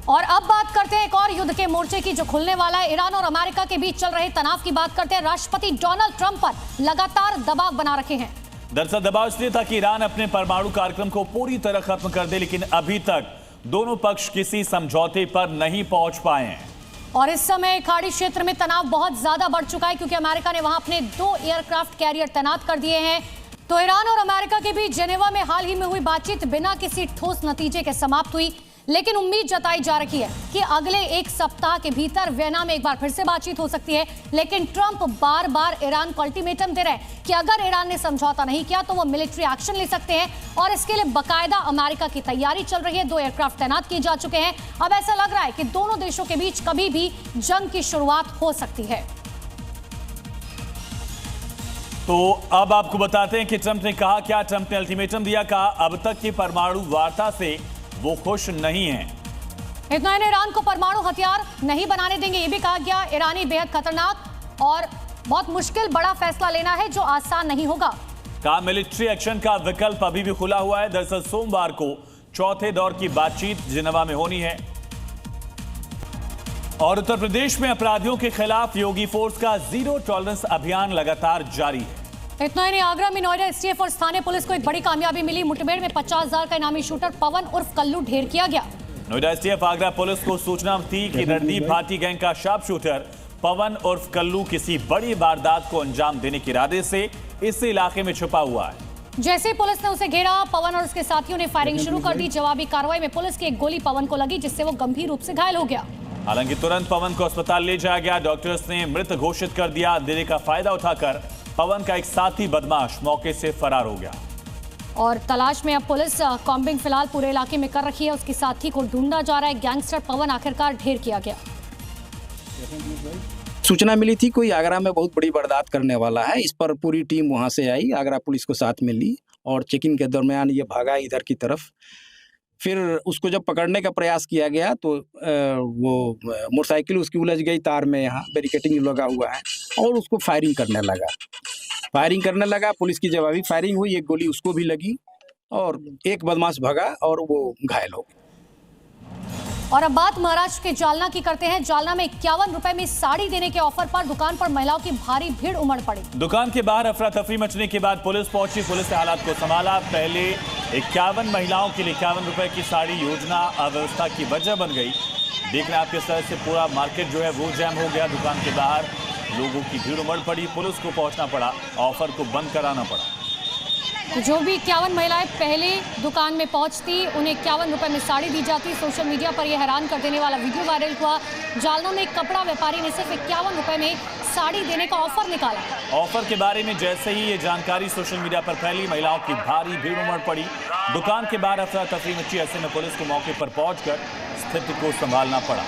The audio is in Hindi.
और अब बात करते हैं एक और युद्ध के मोर्चे की जो खुलने वाला है। ईरान और अमेरिका के बीच चल रहे तनाव की बात करते हैं। राष्ट्रपति डोनाल्ड ट्रंप पर लगातार दबाव बना रखे हैं। दरअसल दबाव इसलिए था कि ईरान अपने परमाणु कार्यक्रम को पूरी तरह खत्म कर दे, लेकिन अभी तक दोनों पक्ष किसी समझौते पर नहीं पहुंच पाए हैं। और इस समय खाड़ी क्षेत्र में तनाव बहुत ज्यादा बढ़ चुका है क्योंकि अमेरिका ने वहां अपने 2 एयरक्राफ्ट कैरियर तैनात कर दिए हैं। तो ईरान और अमेरिका के बीच जेनेवा में हाल ही में हुई बातचीत बिना किसी ठोस नतीजे के समाप्त हुई, लेकिन उम्मीद जताई जा रही है कि अगले 1 सप्ताह के भीतर वियना में एक बार फिर से बातचीत हो सकती है। लेकिन ट्रंप बार बार ईरान को अल्टीमेटम दे रहे हैं कि अगर ईरान ने समझौता नहीं किया तो वो मिलिट्री एक्शन ले सकते हैं और इसके लिए बकायदा अमेरिका की तैयारी चल रही है। 2 एयरक्राफ्ट तैनात किए जा चुके हैं। अब ऐसा लग रहा है कि दोनों देशों के बीच कभी भी जंग की शुरुआत हो सकती है। तो अब आपको बताते हैं कि ट्रंप ने कहा क्या। ट्रंप ने अल्टीमेटम दिया, कहा अब तक की परमाणु वार्ता से वो खुश नहीं है। इतना ही ईरान को परमाणु हथियार नहीं बनाने देंगे, ये भी कहा गया। ईरानी बेहद खतरनाक और बहुत मुश्किल बड़ा फैसला लेना है जो आसान नहीं होगा। कहा मिलिट्री एक्शन का विकल्प अभी भी खुला हुआ है। दरअसल सोमवार को चौथे दौर की बातचीत जिनेवा में होनी है। और उत्तर प्रदेश में अपराधियों के खिलाफ योगी फोर्स का जीरो टॉलरेंस अभियान लगातार जारी है। इतना ही नहीं, आगरा में नोएडा एसटीएफ और स्थानीय पुलिस को एक बड़ी कामयाबी मिली। मुठभेड़ में 50,000 का इनामी शूटर पवन उर्फ कल्लू ढेर किया गया। नोएडा एसटीएफ आगरा पुलिस को सूचना थी कि रणदीप भाटी गैंग का शार्प शूटर पवन उर्फ कल्लू किसी बड़ी वारदात को अंजाम देने के इरादे से इस इलाके में छुपा हुआ है। जैसे ही पुलिस ने उसे घेरा, पवन और उसके साथियों ने फायरिंग शुरू कर दी। जवाबी कार्रवाई में पुलिस की एक गोली पवन को लगी, जिससे वो गंभीर रूप से घायल हो गया। हालांकि तुरंत पवन को अस्पताल ले जाया गया। डॉक्टर्स ने मृत घोषित कर दिया। अंधेरे का फायदा उठाकर पवन का एक साथी बदमाश मौके से फरार हो गया। और तलाश में अब पुलिस कॉम्बिंग फिलहाल पूरे इलाके में कर रखी है। उसके साथी को ढूंढा जा रहा है। गैंगस्टर पवन आखिरकार ढेर किया गया। सूचना मिली थी कोई आगरा में बहुत बड़ी वारदात करने वाला है। इस पर पूरी टीम वहां से आई, आगरा पुलिस को साथ में ली और चेकिंग के दरमियान ये भागा इधर की तरफ। फिर उसको जब पकड़ने का प्रयास किया गया तो वो मोटरसाइकिल उसकी उलझ गई तार में, यहाँ बैरिकेटिंग लगा हुआ है, और उसको फायरिंग करने लगा। पुलिस की जवाबी फायरिंग हुई, एक गोली उसको भी लगी और एक बदमाश भागा और वो घायल हो गया। और अब बात महाराष्ट्र के जालना की करते हैं। जालना में 51 रुपए में साड़ी देने के ऑफर पर दुकान पर महिलाओं की भारी भीड़ उमड़ पड़ी। दुकान के बाहर अफरा तफरी मचने के बाद पुलिस पहुंची। पुलिस ने हालात को संभाला। पहले 51 महिलाओं के लिए 51 रुपए की साड़ी योजना अव्यवस्था की वजह बन गई। देख रहे हैं आप किस तरह से पूरा मार्केट जो है वो जैम हो गया। दुकान के बाहर लोगों की भीड़ उमड़ पड़ी। पुलिस को पहुंचना पड़ा, ऑफर को बंद कराना पड़ा। तो जो भी 51 महिलाएं पहले दुकान में पहुंचती, उन्हें 51 रुपए में साड़ी दी जाती। सोशल मीडिया पर यह हैरान कर देने वाला वीडियो वायरल हुआ। जालना में एक कपड़ा व्यापारी ने सिर्फ 51 रुपए में साड़ी देने का ऑफर निकाला। ऑफर के बारे में जैसे ही ये जानकारी सोशल मीडिया पर फैली, महिलाओं की भारी भीड़ उमड़ पड़ी। दुकान के बाहर अफरा तफरी मची। ऐसे में पुलिस को मौके पर पहुंचकर स्थिति को संभालना पड़ा।